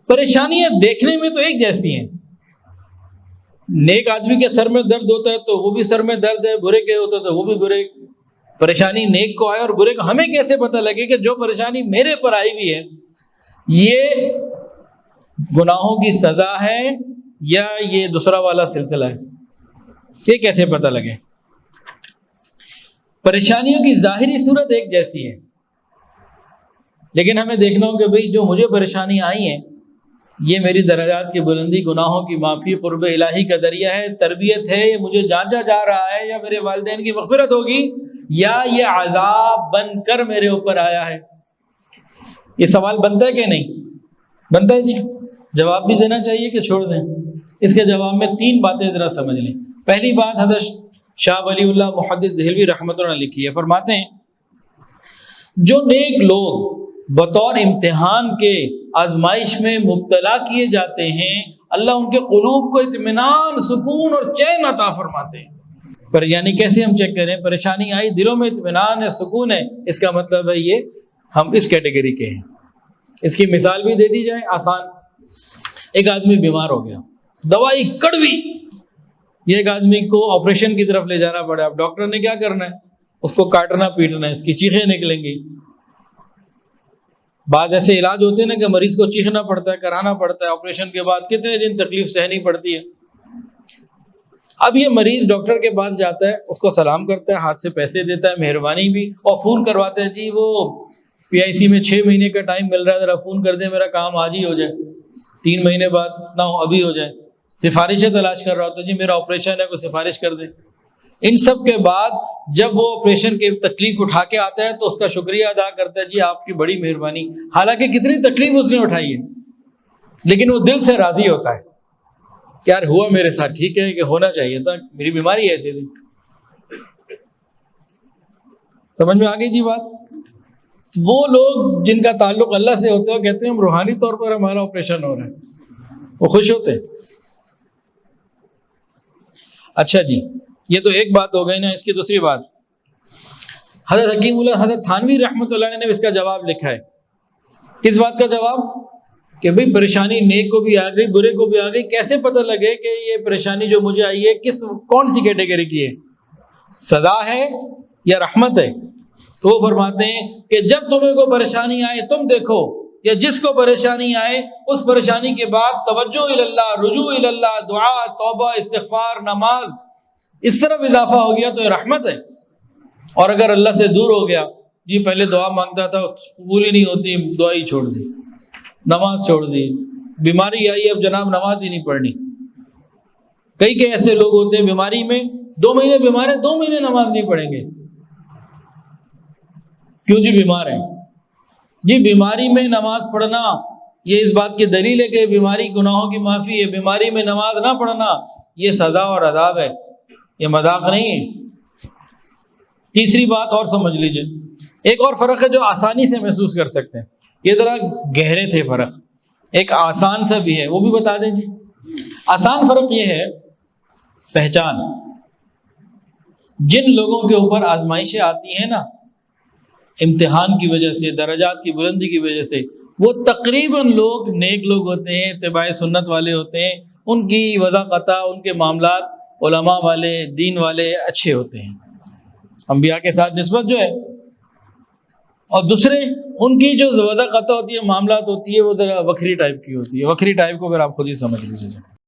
پریشانیاں دیکھنے میں تو ایک جیسی ہیں. نیک آدمی کے سر میں درد ہوتا ہے تو وہ بھی سر میں درد ہے، برے کے ہوتا ہے تو وہ بھی برے. پریشانی نیک کو آئے اور برے کو، ہمیں کیسے پتہ لگے کہ جو پریشانی میرے پر آئی ہوئی ہے یہ گناہوں کی سزا ہے یا یہ دوسرا والا سلسلہ ہے؟ یہ کیسے پتہ لگے؟ پریشانیوں کی ظاہری صورت ایک جیسی ہے، لیکن ہمیں دیکھنا ہو کہ بھئی جو مجھے پریشانی آئی ہیں یہ میری درجات کی بلندی، گناہوں کی معافی، قرب الہی کا ذریعہ ہے، تربیت ہے، یہ مجھے جانچا جا رہا ہے، یا میرے والدین کی مغفرت ہوگی، یا یہ عذاب بن کر میرے اوپر آیا ہے. یہ سوال بنتا ہے کہ نہیں بنتا ہے؟ جی جواب بھی دینا چاہیے کہ چھوڑ دیں؟ اس کے جواب میں 3 باتیں ذرا سمجھ لیں. پہلی بات حضرت شاہ ولی اللہ محدث دہلوی رحمۃ اللہ لکھی ہے، فرماتے ہیں جو نیک لوگ بطور امتحان کے آزمائش میں مبتلا کیے جاتے ہیں، اللہ ان کے قلوب کو اطمینان، سکون اور چین عطا فرماتے ہیں. پر یعنی کیسے ہم چیک کریں؟ پریشانی آئی، دلوں میں اطمینان ہے، سکون ہے، اس کا مطلب ہے یہ ہم اس کیٹیگری کے ہیں. اس کی مثال بھی دے دی جائے آسان. ایک آدمی بیمار ہو گیا، دوائی کڑوی، یہ ایک آدمی کو آپریشن کی طرف لے جانا پڑا. اب ڈاکٹر نے کیا کرنا ہے؟ اس کو کاٹنا پیٹنا ہے، اس کی چیخیں نکلیں گی. بعض ایسے علاج ہوتے ہیں نا کہ مریض کو چیخنا پڑتا ہے، کرانا پڑتا ہے، آپریشن کے بعد کتنے دن تکلیف سہنی پڑتی ہے. اب یہ مریض ڈاکٹر کے پاس جاتا ہے، اس کو سلام کرتا ہے، ہاتھ سے پیسے دیتا ہے، مہربانی بھی، اور فون کرواتے ہیں، جی وہ PIC میں 6 مہینے کا ٹائم مل رہا ہے، ذرا فون کر دیں، میرا کام آج ہی ہو جائے، 3 مہینے بعد نہ ہو، ابھی ہو جائے. سفارشیں تلاش کر رہا ہوتا ہے، جی میرا آپریشن ہے، کوئی سفارش کر دیں. ان سب کے بعد جب وہ آپریشن کی تکلیف اٹھا کے آتا ہے تو اس کا شکریہ ادا کرتا ہے، جی آپ کی بڑی مہربانی. حالانکہ کتنی تکلیف اس نے اٹھائی ہے، لیکن وہ دل سے راضی ہوتا ہے کہ یار ہوا میرے ساتھ، ٹھیک ہے کہ ہونا چاہیے تھا، میری بیماری ایسی تھی. سمجھ میں آ گئی جی بات؟ وہ لوگ جن کا تعلق اللہ سے ہوتا ہے کہتے ہیں ہم روحانی طور پر ہمارا آپریشن ہو رہا ہے، وہ خوش ہوتے ہیں. اچھا جی، یہ تو ایک بات ہو گئی نا. اس کی دوسری بات، حضرت حکیم اللہ حضرت تھانوی رحمۃ اللہ علیہ نے اس کا جواب لکھا ہے. کس بات کا جواب؟ کہ بھئی پریشانی نیک کو بھی آ گئی، برے کو بھی آ گئی، کیسے پتہ لگے کہ یہ پریشانی جو مجھے آئی ہے کون سی کیٹیگری کی ہے، سزا ہے یا رحمت ہے؟ تو وہ فرماتے ہیں کہ جب تمہیں کوئی پریشانی آئے تم دیکھو کہ جس کو پریشانی آئے اس پریشانی کے بعد توجہ اللہ، رجوع اللہ، دعا، توبہ، استغفار، نماز، اس طرف اضافہ ہو گیا تو یہ رحمت ہے. اور اگر اللہ سے دور ہو گیا، جی پہلے دعا مانگتا تھا قبول ہی نہیں ہوتی، دعا ہی چھوڑ دی، نماز چھوڑ دی، بیماری آئی اب جناب نماز ہی نہیں پڑھنی. کئی ایسے لوگ ہوتے ہیں بیماری میں 2 مہینے بیمار ہیں، 2 مہینے نماز نہیں پڑھیں گے. کیوں جی؟ بیمار ہیں. جی بیماری میں نماز پڑھنا یہ اس بات کی دلیل ہے کہ بیماری گناہوں کی معافی ہے. بیماری میں نماز نہ پڑھنا یہ سزا اور عذاب ہے، یہ مذاق نہیں ہے. تیسری بات اور سمجھ لیجئے، ایک اور فرق ہے جو آسانی سے محسوس کر سکتے ہیں. یہ ذرا گہرے تھے فرق، ایک آسان سا بھی ہے، وہ بھی بتا دیں جی. آسان فرق یہ ہے، پہچان. جن لوگوں کے اوپر آزمائشیں آتی ہیں نا امتحان کی وجہ سے، درجات کی بلندی کی وجہ سے، وہ تقریباً لوگ نیک لوگ ہوتے ہیں، اتباع سنت والے ہوتے ہیں، ان کی وضاقتہ، ان کے معاملات علماء والے، دین والے اچھے ہوتے ہیں، انبیاء کے ساتھ نسبت جو ہے. اور دوسرے ان کی جو وضاقتہ ہوتی ہے، معاملات ہوتی ہے، وہ ذرا وکھری ٹائپ کی ہوتی ہے. وکھری ٹائپ کو پھر آپ خود ہی سمجھ لیجیے.